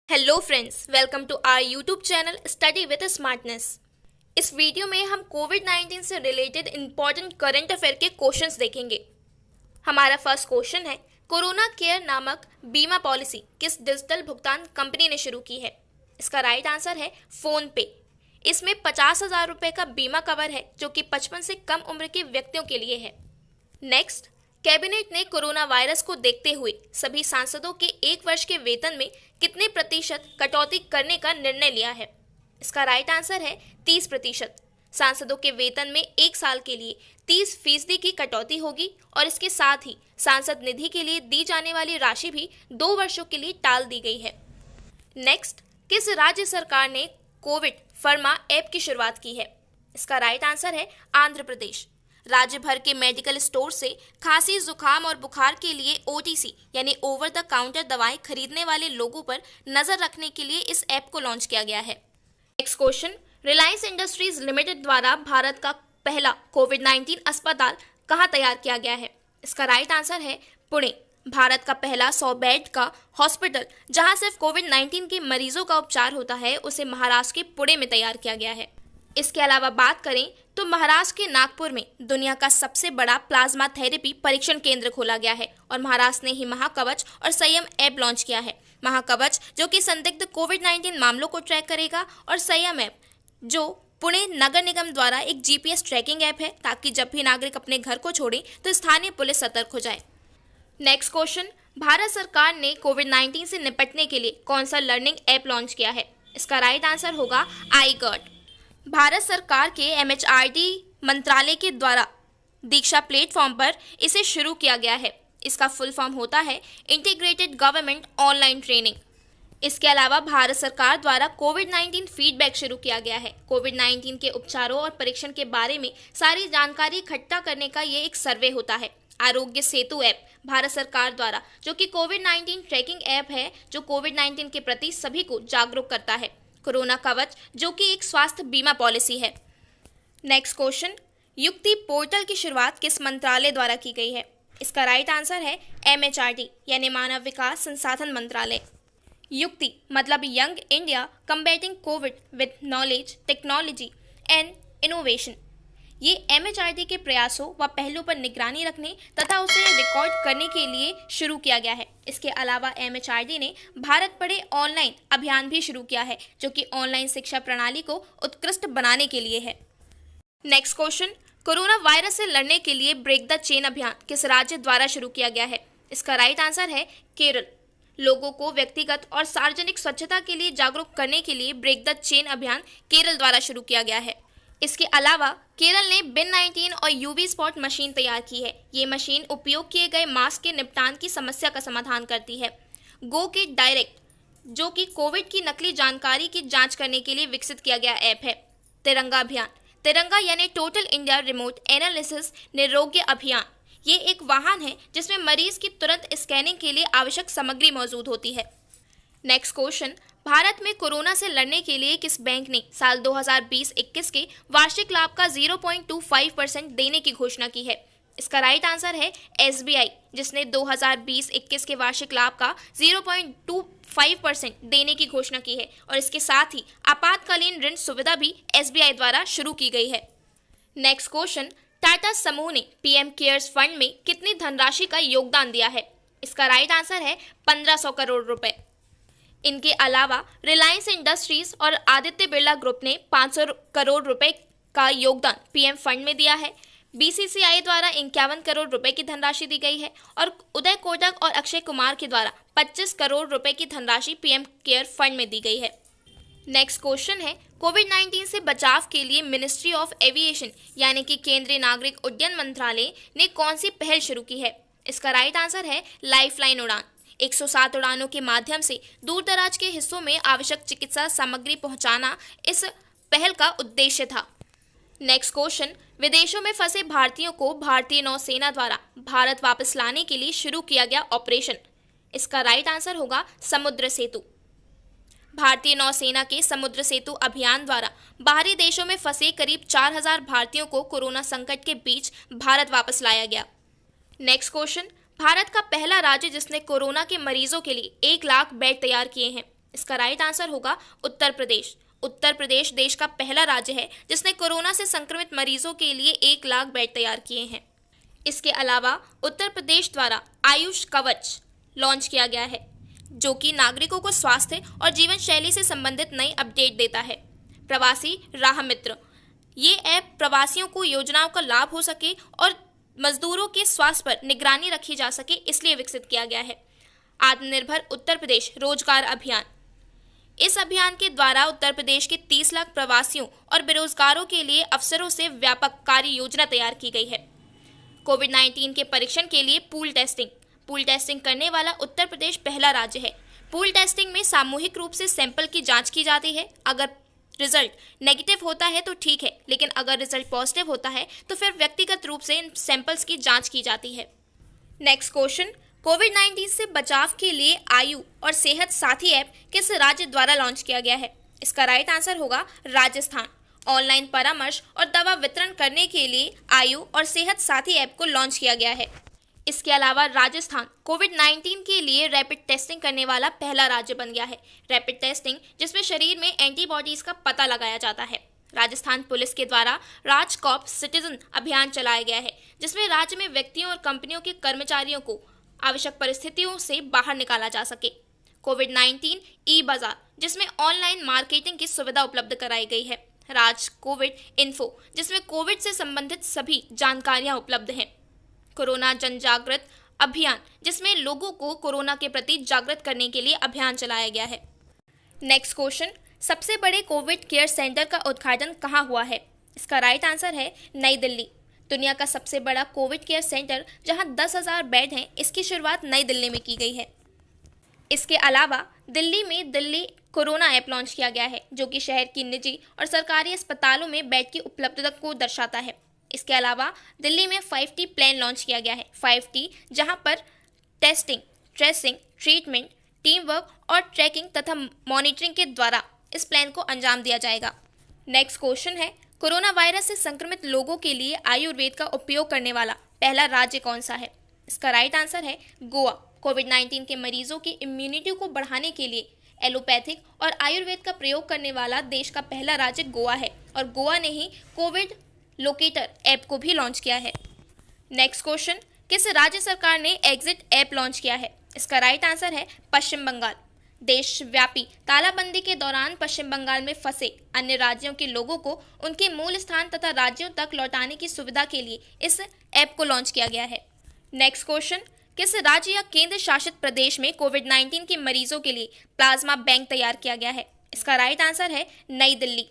Hello friends, welcome to our YouTube channel study with smartness. इस वीडियो में हम कोविड-19 से रिलेटेड इंपॉर्टेंट करंट अफेयर के क्वेश्चंस देखेंगे। हमारा फर्स्ट क्वेश्चन है, कोरोना केयर नामक बीमा पॉलिसी किस डिजिटल भुगतान कंपनी ने शुरू की है? इसका राइट आंसर है फोन पे। इसमें 50,000 रुपये का बीमा कवर है जो कि 55 से कम उम्र के व्यक्तियों के लिए है। नेक्स्ट, कैबिनेट ने कोरोना वायरस को देखते हुए सभी सांसदों के 1 वर्ष के वेतन में कितने प्रतिशत कटौती करने का निर्णय लिया है? इसका राइट आंसर है 30%। सांसदों के वेतन में 1 साल के लिए 30% की कटौती होगी और इसके साथ ही सांसद निधि के लिए दी जाने वाली राशि भी 2 वर्षों के लिए टाल दी गई है। नेक्स्ट, किस राज्य सरकार ने कोविड फर्मा ऐप की शुरुआत की है? इसका राइट आंसर है आंध्र प्रदेश। राज्य भर के मेडिकल स्टोर से खांसी, जुकाम और बुखार के लिए ओटीसी यानी ओवर द काउंटर दवाएं खरीदने वाले लोगों पर नजर रखने के लिए इस ऐप को लॉन्च किया गया है। Next question, Reliance industries limited द्वारा भारत का पहला कोविड-19 अस्पताल कहां तैयार किया गया है? इसका राइट आंसर है पुणे। भारत का पहला 100 बेड का हॉस्पिटल जहां सिर्फ कोविड-19 के मरीजों का उपचार होता है, उसे महाराष्ट्र के पुणे में तैयार किया गया है। इसके अलावा बात करें तो महाराष्ट्र के नागपुर में दुनिया का सबसे बड़ा प्लाज्मा थेरेपी परीक्षण केंद्र खोला गया है और महाराष्ट्र ने ही महाकवच और संयम ऐप लॉन्च किया है। महाकवच जो कि संदिग्ध कोविड-19 मामलों को ट्रैक करेगा और संयम ऐप जो पुणे नगर निगम द्वारा एक जीपीएस ट्रैकिंग ऐप है ताकि जब भी नागरिक अपने घर को छोड़े तो स्थानीय पुलिस सतर्क हो जाए। नेक्स्ट क्वेश्चन, भारत सरकार ने कोविड-19 से निपटने के लिए कौन सा लर्निंग ऐप लॉन्च किया है? इसका राइट आंसर होगा iGuard। भारत सरकार के एमएचआरडी मंत्रालय के द्वारा दीक्षा प्लेटफॉर्म पर इसे शुरू किया गया है। इसका फुल फॉर्म होता है इंटीग्रेटेड गवर्नमेंट ऑनलाइन ट्रेनिंग। इसके अलावा भारत सरकार द्वारा कोविड-19 फीडबैक शुरू किया गया है। कोविड-19 के उपचारों और परीक्षण के बारे में सारी जानकारी इकट्ठा करने का ये एक सर्वे होता है। आरोग्य सेतु ऐप भारत सरकार द्वारा जो कि कोविड-19 ट्रैकिंग ऐप है जो कोविड-19 के प्रति सभी को जागरूक करता है। कोरोना कवच जो कि एक स्वास्थ्य बीमा पॉलिसी है। नेक्स्ट क्वेश्चन, युक्ति पोर्टल की शुरुआत किस मंत्रालय द्वारा की गई है? इसका राइट आंसर है एमएचआरडी यानी मानव विकास संसाधन मंत्रालय। युक्ति मतलब young India combating Covid with knowledge, technology and innovation. ये एमएचआरडी के प्रयासों व पहलू पर निगरानी रखने तथा उसे रिकॉर्ड करने के लिए शुरू किया गया है। इसके अलावा एमएचआरडी ने भारत पढ़े ऑनलाइन अभियान भी शुरू किया है जो कि ऑनलाइन शिक्षा प्रणाली को उत्कृष्ट बनाने के लिए है। नेक्स्ट क्वेश्चन, कोरोना वायरस से लड़ने के लिए ब्रेक द चेन अभियान किस राज्य द्वारा शुरू किया गया है? इसका राइट आंसर है केरल। लोगों को व्यक्तिगत और सार्वजनिक स्वच्छता के लिए जागरूक करने के लिए ब्रेक द चेन अभियान केरल द्वारा शुरू किया गया है। इसके अलावा केरल ने बिन-19 और यूवी स्पॉट मशीन तैयार की है। ये मशीन उपयोग किए गए मास्क के निपटान की समस्या का समाधान करती है। गो किट डायरेक्ट जो कि कोविड की नकली जानकारी की जांच करने के लिए विकसित किया गया ऐप है। तिरंगा अभियान, तिरंगा यानी टोटल इंडिया रिमोट एनालिसिस निरोग्य अभियान, ये एक वाहन है जिसमें मरीज की तुरंत स्कैनिंग के लिए आवश्यक सामग्री मौजूद होती है। नेक्स्ट क्वेश्चन, भारत में कोरोना से लड़ने के लिए किस बैंक ने साल 2020-21 के वार्षिक लाभ का 0.25% देने की घोषणा की है? इसका राइट आंसर है एसबीआई जिसने 2020-21 के वार्षिक लाभ का 0.25% देने की घोषणा की है और इसके साथ ही आपातकालीन ऋण सुविधा भी एसबीआई द्वारा शुरू की गई है। नेक्स्ट क्वेश्चन, टाटा समूह ने पीएम केयर्स फंड में कितनी धनराशि का योगदान दिया है? इसका राइट आंसर है 1500 करोड़ रुपए। इनके अलावा रिलायंस इंडस्ट्रीज और आदित्य बिरला ग्रुप ने 500 करोड़ रुपए का योगदान पीएम फंड में दिया है। बीसीसीआई द्वारा 51 करोड़ रुपए की धनराशि दी गई है और उदय कोटक और अक्षय कुमार के द्वारा 25 करोड़ रुपए की धनराशि पीएम केयर फंड में दी गई है। नेक्स्ट क्वेश्चन है, कोविड-19 से बचाव के लिए मिनिस्ट्री ऑफ एविएशन यानी कि केंद्रीय नागरिक उड्डयन मंत्रालय ने कौन सी पहल शुरू की है? इसका राइट आंसर है लाइफलाइन उड़ान। 107 उड़ानों के माध्यम से दूर दराज के हिस्सों में आवश्यक चिकित्सा सामग्री पहुंचाना इस पहल का उद्देश्य था। नेक्स्ट क्वेश्चन, विदेशों में फंसे भारतीयों को भारतीय नौसेना द्वारा भारत वापस लाने के लिए शुरू किया गया ऑपरेशन। इसका राइट आंसर होगा समुद्र सेतु। भारतीय नौसेना के समुद्र सेतु अभियान द्वारा बाहरी देशों में फंसे करीब 4000 भारतीयों को कोरोना संकट के बीच भारत वापस लाया गया। नेक्स्ट क्वेश्चन, भारत का पहला राज्य जिसने कोरोना के मरीजों के लिए 1 लाख बेड तैयार किए हैं। इसका राइट आंसर होगा उत्तर प्रदेश। उत्तर प्रदेश देश का पहला राज्य है जिसने कोरोना से संक्रमित मरीजों के लिए 1 लाख बेड तैयार किए हैं। इसके अलावा उत्तर प्रदेश द्वारा आयुष कवच लॉन्च किया गया है, जो कि नागरिकों को स्वास्थ्य और जीवन शैली से संबंधित नई अपडेट देता है। प्रवासी राह मित्र, ये ऐप प्रवासियों को योजनाओं का लाभ हो सके और मजदूरों के स्वास्थ्य पर निगरानी रखी जा सके, इसलिए विकसित किया गया है। आत्मनिर्भर उत्तर प्रदेश रोजगार अभियान, इस अभियान के द्वारा उत्तर प्रदेश के 30 लाख प्रवासियों और बेरोजगारों के लिए अवसरों से व्यापक कार्य योजना तैयार की गई है। कोविड-19 के परीक्षण के लिए पूल टेस्टिंग करने वाला उत्तर प्रदेश पहला राज्य है। पूल टेस्टिंग में सामूहिक रूप से सैंपल की जांच की जाती है। अगर रिजल्ट नेगेटिव होता है तो ठीक है, लेकिन अगर रिजल्ट पॉजिटिव होता है तो फिर व्यक्तिगत रूप से इन सैंपल्स की जांच की जाती है। नेक्स्ट क्वेश्चन, कोविड-19 से बचाव के लिए आयु और सेहत साथी ऐप किस राज्य द्वारा लॉन्च किया गया है? इसका राइट आंसर होगा राजस्थान। ऑनलाइन परामर्श और दवा वितरण करने के लिए आयु और सेहत साथी ऐप को लॉन्च किया गया है। इसके अलावा राजस्थान कोविड-19 के लिए रैपिड टेस्टिंग करने वाला पहला राज्य बन गया है। रैपिड टेस्टिंग जिसमें शरीर में एंटीबॉडीज का पता लगाया जाता है। राजस्थान पुलिस के द्वारा राजकॉप सिटीजन अभियान चलाया गया है, जिसमें राज्य में व्यक्तियों और कंपनियों के कर्मचारियों को आवश्यक परिस्थितियों से बाहर निकाला जा सके। कोविड-19 ई बाजार, जिसमें ऑनलाइन मार्केटिंग की सुविधा उपलब्ध कराई गई है। राज कोविड इन्फो, जिसमें कोविड से संबंधित सभी जानकारियां उपलब्ध हैं। कोरोना जन जागृत अभियान, जिसमें लोगों को कोरोना के प्रति जागृत करने के लिए अभियान चलाया गया है। नेक्स्ट क्वेश्चन, सबसे बड़े कोविड केयर सेंटर का उद्घाटन कहाँ हुआ है? इसका राइट आंसर है नई दिल्ली। दुनिया का सबसे बड़ा कोविड केयर सेंटर जहां 10,000 बेड हैं, इसकी शुरुआत नई दिल्ली में की गई है। इसके अलावा दिल्ली में दिल्ली कोरोना ऐप लॉन्च किया गया है, जो कि शहर की निजी और सरकारी अस्पतालों में बेड की उपलब्धता को दर्शाता है। इसके अलावा दिल्ली में 5T प्लान लॉन्च किया गया है। 5T जहां पर testing, tracing, treatment, team work और ट्रैकिंग तथा मॉनिटरिंग के द्वारा इस प्लान को अंजाम दिया जाएगा। नेक्स्ट क्वेश्चन है, कोरोना वायरस से संक्रमित लोगों के लिए आयुर्वेद का उपयोग करने वाला पहला राज्य कौन सा है? इसका राइट आंसर है गोवा। कोविड-19 के मरीजों की इम्यूनिटी को बढ़ाने के लिए एलोपैथिक और आयुर्वेद का प्रयोग करने वाला देश का पहला राज्य गोवा है, और गोवा ने ही कोविड लोकेटर ऐप को भी लॉन्च किया है। नेक्स्ट क्वेश्चन, किस राज्य सरकार ने एग्जिट ऐप लॉन्च किया है? इसका राइट आंसर है पश्चिम बंगाल। देशव्यापी तालाबंदी के दौरान पश्चिम बंगाल में फंसे अन्य राज्यों के लोगों को उनके मूल स्थान तथा राज्यों तक लौटाने की सुविधा के लिए इस ऐप को लॉन्च किया गया है। नेक्स्ट क्वेश्चन, किस राज्य या केंद्र शासित प्रदेश में कोविड-19 के मरीजों के लिए प्लाज्मा बैंक तैयार किया गया है? इसका राइट आंसर है नई दिल्ली।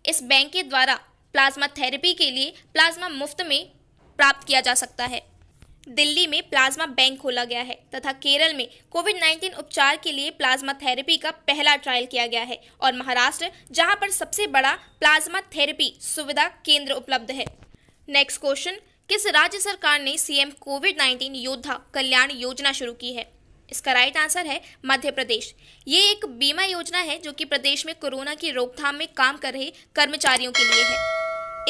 इस बैंक के द्वारा प्लाज्मा थेरेपी के लिए प्लाज्मा मुफ्त में प्राप्त किया जा सकता है। दिल्ली में प्लाज्मा बैंक खोला गया है तथा केरल में कोविड-19 उपचार के लिए प्लाज्मा थेरेपी का पहला ट्रायल किया गया है, और महाराष्ट्र जहां पर सबसे बड़ा प्लाज्मा थेरेपी सुविधा केंद्र उपलब्ध है। नेक्स्ट क्वेश्चन, किस राज्य सरकार ने सीएम कोविड-19 योद्धा कल्याण योजना शुरू की है? इसका राइट आंसर है मध्य प्रदेश। ये एक बीमा योजना है जो कि प्रदेश में कोरोना की रोकथाम में काम कर रहे कर्मचारियों के लिए है।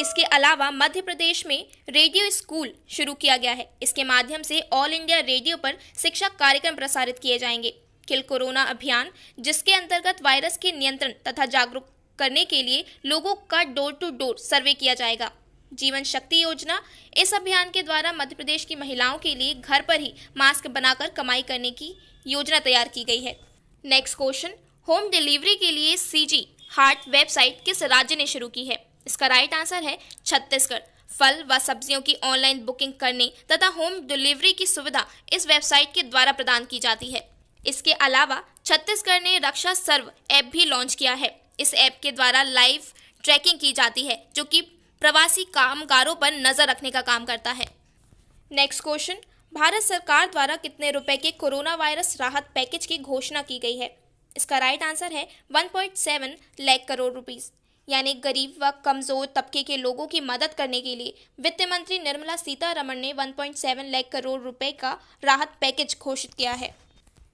इसके अलावा मध्य प्रदेश में रेडियो स्कूल शुरू किया गया है। इसके माध्यम से ऑल इंडिया रेडियो पर शिक्षा कार्यक्रम प्रसारित किए जाएंगे। किल कोरोना अभियान, जिसके अंतर्गत वायरस के नियंत्रण तथा जागरूक करने के लिए लोगों का डोर टू डोर सर्वे किया जाएगा। जीवन शक्ति योजना, इस अभियान के द्वारा मध्य प्रदेश की महिलाओं के लिए घर पर ही मास्क बनाकर कमाई करने की योजना तैयार की गई है। नेक्स्ट क्वेश्चन, होम डिलीवरी के लिए सीजी हार्ट वेबसाइट किस राज्य ने शुरू की है? इसका राइट आंसर है छत्तीसगढ़। फल व सब्जियों की ऑनलाइन बुकिंग करने तथा होम डिलीवरी की सुविधा इस वेबसाइट के द्वारा प्रदान की जाती है। इसके अलावा छत्तीसगढ़ ने रक्षा सर्व ऐप भी लॉन्च किया है। इस ऐप के द्वारा लाइव ट्रैकिंग की जाती है, जो कि प्रवासी कामगारों पर नजर रखने का काम करता है। नेक्स्ट क्वेश्चन, भारत सरकार द्वारा कितने रुपए के कोरोना वायरस राहत पैकेज की घोषणा की गई है? इसका राइट आंसर है 1.7 लाख करोड़ रुपीस। यानी गरीब व कमजोर तबके के लोगों की मदद करने के लिए वित्त मंत्री निर्मला सीतारमण ने 1.7 लाख करोड़ रुपए का राहत पैकेज घोषित किया है।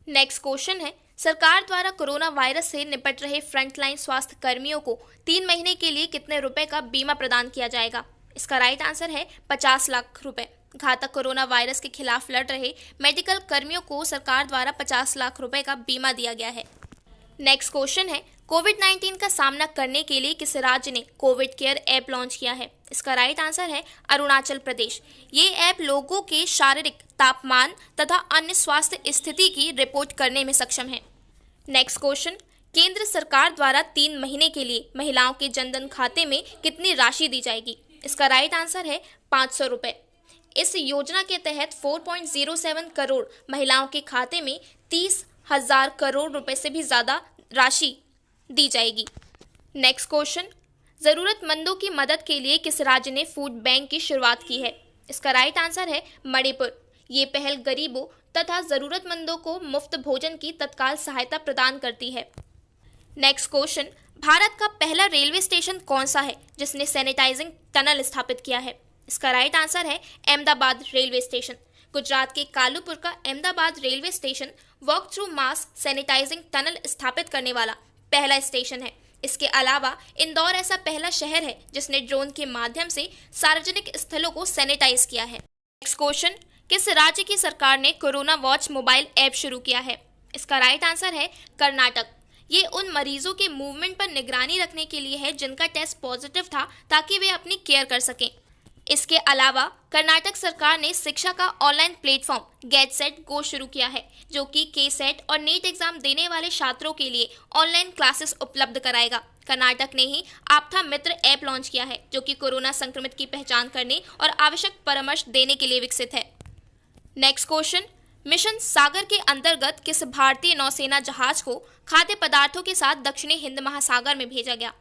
नेक्स्ट क्वेश्चन है, सरकार द्वारा कोरोना वायरस से निपट रहे फ्रंटलाइन स्वास्थ्य कर्मियों को 3 महीने के लिए कितने रुपए का बीमा प्रदान किया जाएगा? इसका राइट आंसर है 50 लाख रुपए। घातक कोरोना वायरस के खिलाफ लड़ रहे मेडिकल कर्मियों को सरकार द्वारा 50 लाख रुपए का बीमा दिया गया है। नेक्स्ट क्वेश्चन है, कोविड-19 का सामना करने के लिए किस राज्य ने कोविड केयर ऐप लॉन्च किया है? इसका राइट आंसर है अरुणाचल प्रदेश। ये ऐप लोगों के शारीरिक तापमान तथा अन्य स्वास्थ्य स्थिति की रिपोर्ट करने में सक्षम है। नेक्स्ट क्वेश्चन, केंद्र सरकार द्वारा 3 महीने के लिए महिलाओं के जनधन खाते में कितनी राशि दी जाएगी? इसका राइट आंसर है 500 रुपये। इस योजना के तहत 4.07 करोड़ महिलाओं के खाते में 30,000 करोड़ रुपए से भी ज़्यादा राशि दी जाएगी। नेक्स्ट क्वेश्चन, ज़रूरतमंदों की मदद के लिए किस राज्य ने फूड बैंक की शुरुआत की है? इसका राइट आंसर है मणिपुर। ये पहल गरीबों तथा ज़रूरतमंदों को मुफ्त भोजन की तत्काल सहायता प्रदान करती है। नेक्स्ट क्वेश्चन, भारत का पहला रेलवे स्टेशन कौन सा है जिसने सैनिटाइजिंग टनल स्थापित किया है? इसका राइट आंसर है अहमदाबाद रेलवे स्टेशन। गुजरात के कालूपुर का Ahmedabad railway station walk through mass sanitising tunnel स्थापित करने वाला पहला स्टेशन है। इसके अलावा इंदौर ऐसा पहला शहर है जिसने ड्रोन के माध्यम से सार्वजनिक स्थलों को सैनिटाइज किया है। नेक्स्ट क्वेश्चन, किस राज्य की सरकार ने कोरोना वॉच मोबाइल ऐप शुरू किया है? इसका राइट आंसर है कर्नाटक। ये उन मरीजों के मूवमेंट पर निगरानी रखने के लिए है जिनका टेस्ट पॉजिटिव था, ताकि वे अपनी केयर कर सकें। इसके अलावा कर्नाटक सरकार ने शिक्षा का online platform get set go शुरू किया है, जो कि के-सेट और नीट एग्जाम देने वाले छात्रों के लिए ऑनलाइन क्लासेस उपलब्ध कराएगा। कर्नाटक ने ही आपथा मित्र ऐप लॉन्च किया है, जो कि कोरोना संक्रमित की पहचान करने और आवश्यक परामर्श देने के लिए विकसित है। नेक्स्ट क्वेश्चन, मिशन सागर के अंतर्गत किस भारतीय नौसेना जहाज को खाद्य पदार्थों के साथ दक्षिणी हिंद महासागर में भेजा गया?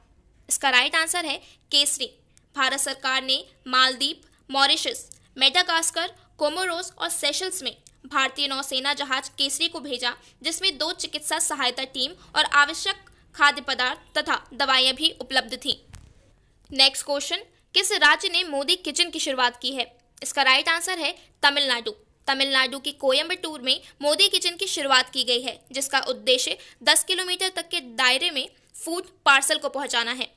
इसका राइट आंसर है केसरी। भारत सरकार ने मालदीव, मॉरिशस, मेडागास्कर, कोमोरोस और सेशल्स में भारतीय नौसेना जहाज केसरी को भेजा, जिसमें 2 चिकित्सा सहायता टीम और आवश्यक खाद्य पदार्थ तथा दवाइयां भी उपलब्ध थीं। नेक्स्ट क्वेश्चन, किस राज्य ने मोदी किचन की शुरुआत की है? इसका राइट आंसर है तमिलनाडु। तमिलनाडु के कोयम्बटूर में मोदी किचन की शुरुआत की गई है, जिसका उद्देश्य 10 किलोमीटर तक के दायरे में फूड पार्सल को पहुंचाना है।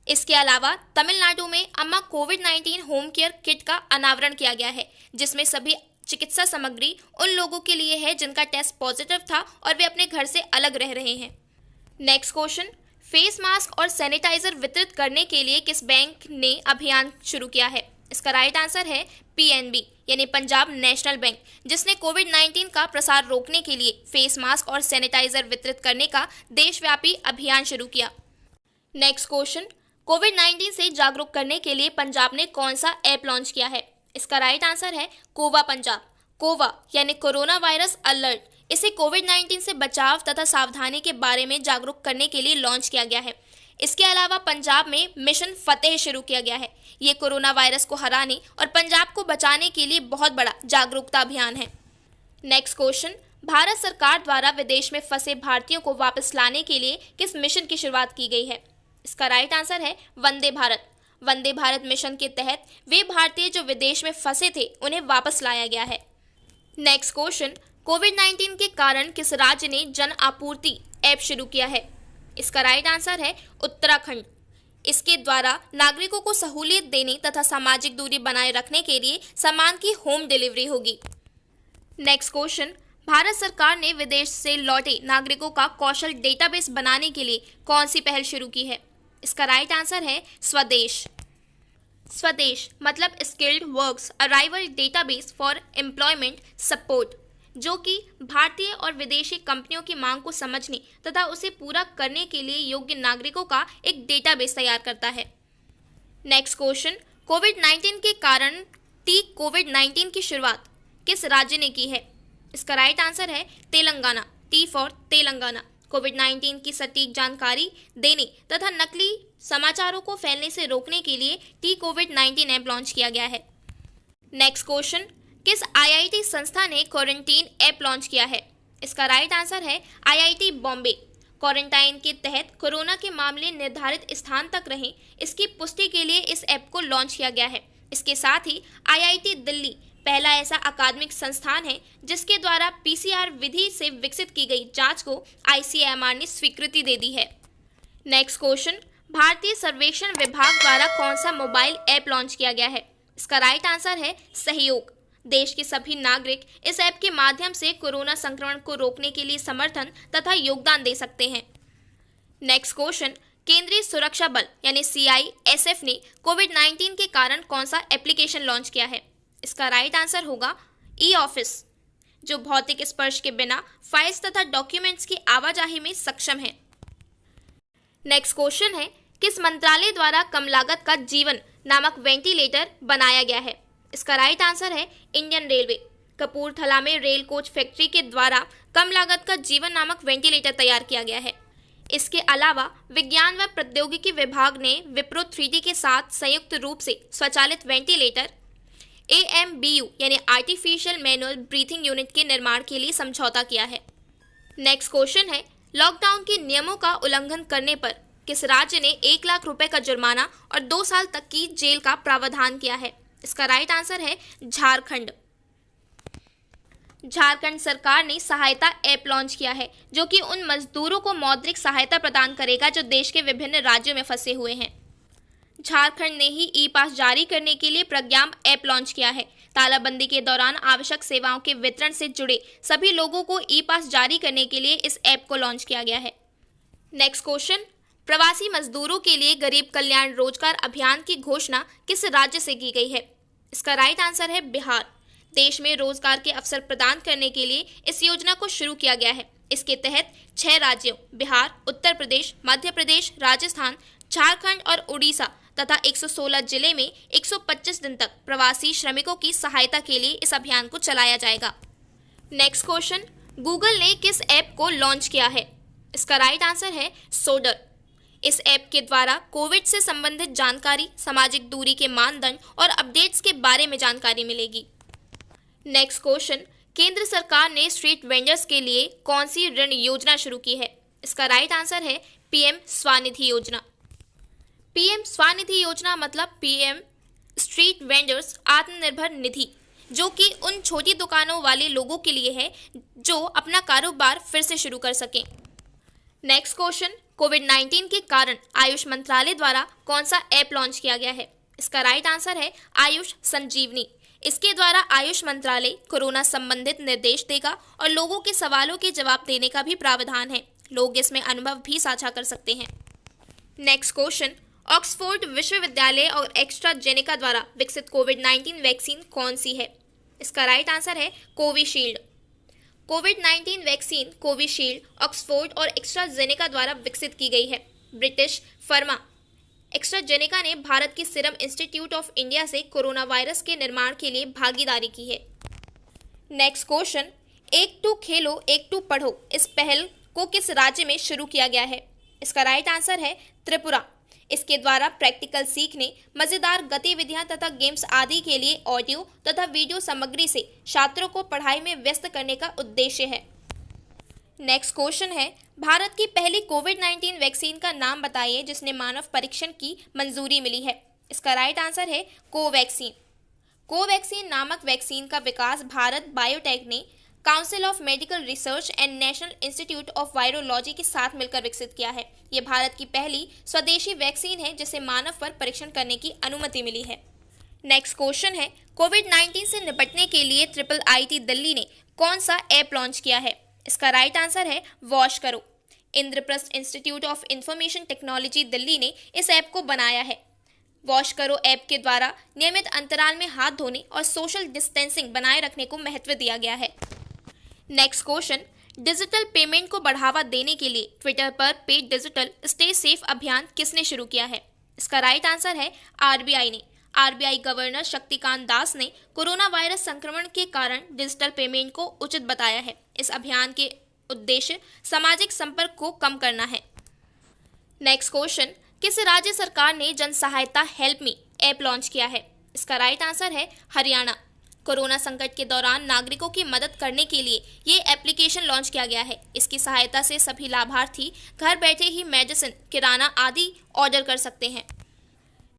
इसके अलावा तमिलनाडु में अम्मा कोविड-19 होम केयर किट का अनावरण किया गया है, जिसमें सभी चिकित्सा सामग्री उन लोगों के लिए है जिनका टेस्ट पॉजिटिव था और वे अपने घर से अलग रह रहे हैं। नेक्स्ट क्वेश्चन, फेस मास्क और सैनिटाइजर वितरित करने के लिए किस बैंक ने अभियान शुरू किया है? इसका राइट आंसर है पीएनबी यानी पंजाब नेशनल बैंक, जिसने कोविड-19 का प्रसार रोकने के लिए फेस मास्क और सैनिटाइजर वितरित करने का देशव्यापी अभियान शुरू किया। नेक्स्ट क्वेश्चन, कोविड-19 से जागरूक करने के लिए पंजाब ने कौन सा ऐप लॉन्च किया है? इसका राइट आंसर है कोवा पंजाब। कोवा यानी कोरोना वायरस अलर्ट, इसे कोविड-19 से बचाव तथा सावधानी के बारे में जागरूक करने के लिए लॉन्च किया गया है। इसके अलावा पंजाब में मिशन फतेह शुरू किया गया है। ये कोरोना वायरस को हराने और पंजाब को बचाने के लिए बहुत बड़ा जागरूकता अभियान है। नेक्स्ट क्वेश्चन, भारत सरकार द्वारा विदेश में फंसे भारतीयों को वापस लाने के लिए किस मिशन की शुरुआत की गई है? इसका राइट आंसर है वंदे भारत। वंदे भारत मिशन के तहत वे भारतीय जो विदेश में फंसे थे उन्हें वापस लाया गया है। नेक्स्ट क्वेश्चन, कोविड-19 के कारण किस राज्य ने जन आपूर्ति ऐप शुरू किया है? इसका राइट आंसर है उत्तराखंड। इसके द्वारा नागरिकों को सहूलियत देने तथा सामाजिक दूरी बनाए रखने के लिए सामान की होम डिलीवरी होगी। नेक्स्ट क्वेश्चन, भारत सरकार ने विदेश से लौटे नागरिकों का कौशल डेटाबेस बनाने के लिए कौन सी पहल शुरू की है? इसका राइट आंसर है स्वदेश। स्वदेश मतलब skilled works arrival database for employment support, जो कि भारतीय और विदेशी कंपनियों की मांग को समझने तथा उसे पूरा करने के लिए योग्य नागरिकों का एक डेटाबेस तैयार करता है। नेक्स्ट क्वेश्चन, कोविड-19 के कारण टी कोविड-19 की शुरुआत किस राज्य ने की है? इसका राइट आंसर है तेलंगाना। T for Telangana. कोविड-19 की सटीक जानकारी देने तथा नकली समाचारों को फैलने से रोकने के लिए टी कोविड-19 ऐप लॉन्च किया गया है। नेक्स्ट क्वेश्चन, किस आईआईटी संस्था ने क्वारंटीन ऐप लॉन्च किया है? इसका राइट आंसर है आईआईटी बॉम्बे। क्वारंटाइन के तहत कोरोना के मामले निर्धारित स्थान तक रहें, इसकी पुष्टि के लिए इस ऐप को लॉन्च किया गया है। इसके साथ ही आईआईटी दिल्ली पहला ऐसा अकादमिक संस्थान है जिसके द्वारा पीसीआर विधि से विकसित की गई जांच को आईसीएमआर ने स्वीकृति दे दी है। नेक्स्ट क्वेश्चन, भारतीय सर्वेक्षण विभाग द्वारा कौन सा मोबाइल ऐप लॉन्च किया गया है? इसका राइट आंसर है सहयोग। देश के सभी नागरिक इस ऐप के माध्यम से कोरोना संक्रमण को रोकने के लिए समर्थन तथा योगदान दे सकते हैं। नेक्स्ट क्वेश्चन, केंद्रीय सुरक्षा बल यानी CISF ने कोविड-19 के कारण कौन सा एप्लीकेशन लॉन्च किया है? इसका राइट आंसर होगा ई-ऑफिस, जो भौतिक स्पर्श के बिना फाइल्स तथा डॉक्यूमेंट्स की आवाजाही में सक्षम है। नेक्स्ट क्वेश्चन है, किस मंत्रालय द्वारा कम लागत का जीवन नामक वेंटिलेटर बनाया गया है? इसका राइट आंसर है इंडियन रेलवे। कपूरथला में रेल कोच फैक्ट्री के द्वारा कम लागत का जीवन नामक वेंटिलेटर तैयार किया गया है। इसके अलावा विज्ञान व प्रौद्योगिकी विभाग ने विप्रो 3D के साथ संयुक्त रूप से स्वचालित वेंटिलेटर AMBU यानी आर्टिफिशियल मैनुअल ब्रीथिंग यूनिट के निर्माण के लिए समझौता किया है। नेक्स्ट क्वेश्चन है, लॉकडाउन के नियमों का उल्लंघन करने पर किस राज्य ने 1 लाख रुपए का जुर्माना और 2 साल तक की जेल का प्रावधान किया है? इसका राइट आंसर है झारखंड। झारखंड सरकार ने सहायता ऐप लॉन्च किया है, जो कि उन मजदूरों को मौद्रिक सहायता प्रदान करेगा जो देश के विभिन्न राज्यों में फंसे हुए हैं। झारखंड ने ही ई-पास जारी करने के लिए प्रज्ञाम ऐप लॉन्च किया है। तालाबंदी के दौरान आवश्यक सेवाओं के वितरण से जुड़े सभी लोगों को ई-पास जारी करने के लिए इस ऐप को लॉन्च किया गया है। नेक्स्ट क्वेश्चन, प्रवासी मजदूरों के लिए गरीब कल्याण रोजगार अभियान की घोषणा किस राज्य से की गई है? इसका राइट आंसर है बिहार। देश में रोजगार के अवसर प्रदान करने के लिए इस योजना को शुरू किया गया है। इसके तहत 6 राज्यों बिहार, उत्तर प्रदेश, मध्य प्रदेश, राजस्थान, झारखंड और उड़ीसा तथा 116 जिले में 125 दिन तक प्रवासी श्रमिकों की सहायता के लिए इस अभियान को चलाया जाएगा। नेक्स्ट क्वेश्चन, गूगल ने किस ऐप को लॉन्च किया है? इसका राइट आंसर है सोडर। इस ऐप के द्वारा कोविड से संबंधित जानकारी, सामाजिक दूरी के मानदंड और अपडेट्स के बारे में जानकारी मिलेगी। नेक्स्ट क्वेश्चन, केंद्र सरकार ने स्ट्रीट वेंडर्स के लिए कौन सी ऋण योजना शुरू की है? इसका राइट आंसर है PM स्वानिधि योजना। PM स्वानिधि योजना मतलब PM street vendors Atmanirbhar Nidhi, जो कि उन छोटी दुकानों वाले लोगों के लिए है जो अपना कारोबार फिर से शुरू कर सकें। नेक्स्ट क्वेश्चन, कोविड-19 के कारण आयुष मंत्रालय द्वारा कौन सा ऐप लॉन्च किया गया है? इसका राइट आंसर है आयुष संजीवनी। इसके द्वारा आयुष मंत्रालय कोरोना संबंधित निर्देश देगा और लोगों के सवालों के जवाब देने का भी प्रावधान है। लोग इसमें अनुभव भी साझा कर सकते हैं। नेक्स्ट क्वेश्चन, ऑक्सफोर्ड विश्वविद्यालय और एस्ट्राजेनेका द्वारा विकसित कोविड-19 वैक्सीन कौन सी है? इसका राइट आंसर है कोविशील्ड। कोविड-19 वैक्सीन कोविशील्ड ऑक्सफोर्ड और एस्ट्राजेनेका द्वारा विकसित की गई है। ब्रिटिश फर्मा एस्ट्राजेनेका ने भारत के सीरम इंस्टीट्यूट ऑफ इंडिया से कोरोना वायरस के निर्माण के लिए भागीदारी की है। नेक्स्ट क्वेश्चन, एक टू खेलो एक टू पढ़ो इस पहल को किस राज्य में शुरू किया गया है? इसका राइट आंसर है त्रिपुरा। इसके द्वारा प्रैक्टिकल सीखने, मजेदार गतिविधियां तथा गेम्स आदि के लिए ऑडियो तथा वीडियो सामग्री से छात्रों को पढ़ाई में व्यस्त करने का उद्देश्य है। नेक्स्ट क्वेश्चन है, भारत की पहली कोविड-19 वैक्सीन का नाम बताइए जिसने मानव परीक्षण की मंजूरी मिली है। इसका राइट आंसर है कोवैक्सीन। कोवैक्सीन नामक वैक्सीन का विकास भारत बायोटेक ने council of medical research and national institute of virology के साथ मिलकर विकसित किया है। यह भारत की पहली स्वदेशी वैक्सीन है जिसे मानव पर परीक्षण करने की अनुमति मिली है। नेक्स्ट क्वेश्चन है, कोविड-19 से निपटने के लिए IIIT दिल्ली ने कौन सा ऐप लॉन्च किया है? इसका राइट आंसर है वॉश करो। Indraprastha institute of information technology Delhi ने इस ऐप को बनाया है। वॉश करो ऐप के द्वारा नियमित अंतराल में हाथ धोने और सोशल डिस्टेंसिंग बनाए रखने को महत्व दिया गया है। नेक्स्ट क्वेश्चन, डिजिटल पेमेंट को बढ़ावा देने के लिए ट्विटर पर पे डिजिटल स्टे सेफ अभियान किसने शुरू किया है? इसका राइट आंसर है RBI ने। RBI गवर्नर शक्तिकांत दास ने कोरोना वायरस संक्रमण के कारण डिजिटल पेमेंट को उचित बताया है। इस अभियान के उद्देश्य सामाजिक संपर्क को कम करना है। नेक्स्ट क्वेश्चन, किस राज्य सरकार ने जन सहायता हेल्प मी ऐप लॉन्च किया है? इसका राइट आंसर है हरियाणा। कोरोना संकट के दौरान नागरिकों की मदद करने के लिए ये एप्लीकेशन लॉन्च किया गया है। इसकी सहायता से सभी लाभार्थी घर बैठे ही मेडिसिन, किराना आदि ऑर्डर कर सकते हैं।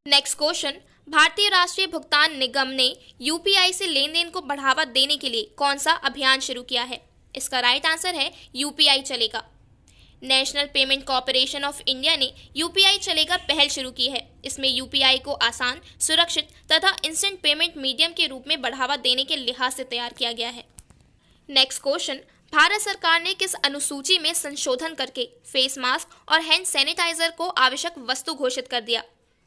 नेक्स्ट क्वेश्चन, भारतीय राष्ट्रीय भुगतान निगम ने UPI से लेन देन को बढ़ावा देने के लिए कौन सा अभियान शुरू किया है? इसका राइट आंसर है UPI चलेगा। National payment corporation of India ने यूपीआई चलेगा पहल शुरू की है। इसमें यूपीआई को आसान, सुरक्षित तथा इंस्टेंट पेमेंट मीडियम के रूप में बढ़ावा देने के लिहाज से तैयार किया गया है। नेक्स्ट क्वेश्चन, भारत सरकार ने किस अनुसूची में संशोधन करके फेस मास्क और हैंड सैनिटाइजर को आवश्यक वस्तु घोषित कर दिया?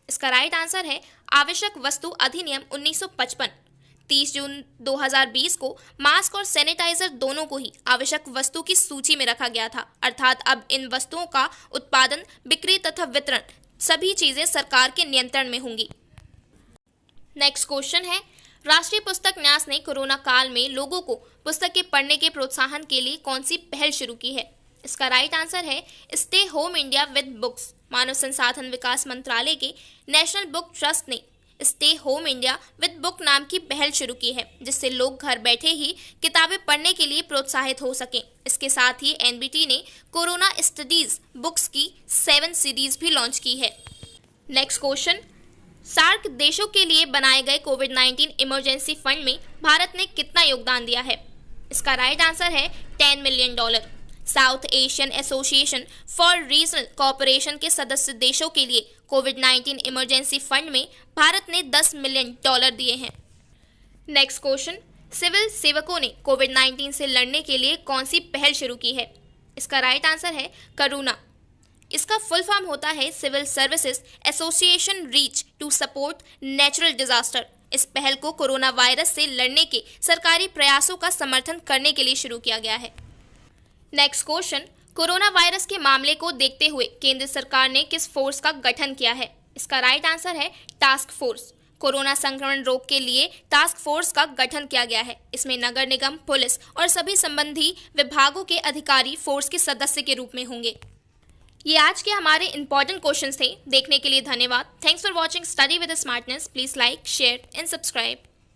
इसका राइट आंसर है आवश्यक वस्तु अधिनियम 1955। 30 जून 2020 को मास्क और सैनिटाइजर दोनों को ही आवश्यक वस्तु की सूची में रखा गया था। अर्थात अब इन वस्तुओं का उत्पादन, बिक्री तथा वितरण सभी चीजें सरकार के नियंत्रण में होंगी। नेक्स्ट क्वेश्चन है, राष्ट्रीय पुस्तक न्यास ने कोरोना काल में लोगों को पुस्तकें पढ़ने के प्रोत्साहन के लिए कौन सी पहल शुरू की है? इसका राइट आंसर है stay home India with books. मानव संसाधन विकास मंत्रालय के नेशनल बुक ट्रस्ट ने stay home India with book नाम की पहल शुरू की है, जिससे लोग घर बैठे ही किताबें पढ़ने के लिए प्रोत्साहित हो सकें। इसके साथ ही एनबीटी ने कोरोना स्टडीज बुक्स की 7 सीरीज भी लॉन्च की है। नेक्स्ट क्वेश्चन, सार्क देशों के लिए बनाए गए कोविड-19 इमरजेंसी फंड में भारत ने कितना योगदान दिया है? इसका राइट आंसर है $10 million. South Asian association for regional cooperation के सदस्य देशों के लिए कोविड-19 इमरजेंसी फंड में भारत ने $10 मिलियन दिए हैं। नेक्स्ट क्वेश्चन, सिविल सेवकों ने कोविड-19 से लड़ने के लिए कौन सी पहल शुरू की है? इसका राइट आंसर है करुणा। इसका फुल फॉर्म होता है civil services association reach to support natural disaster. इस पहल को कोरोना वायरस से लड़ने के सरकारी प्रयासों का समर्थन करने के लिए शुरू किया गया है। नेक्स्ट क्वेश्चन, कोरोना वायरस के मामले को देखते हुए केंद्र सरकार ने किस फोर्स का गठन किया है? इसका राइट आंसर है टास्क फोर्स। कोरोना संक्रमण रोक के लिए टास्क फोर्स का गठन किया गया है। इसमें नगर निगम, पुलिस और सभी संबंधी विभागों के अधिकारी फोर्स के सदस्य के रूप में होंगे। ये आज के हमारे इंपॉर्टेंट क्वेश्चंस थे। देखने के लिए धन्यवाद। Thanks for watching study with smartness. Please like, share and subscribe.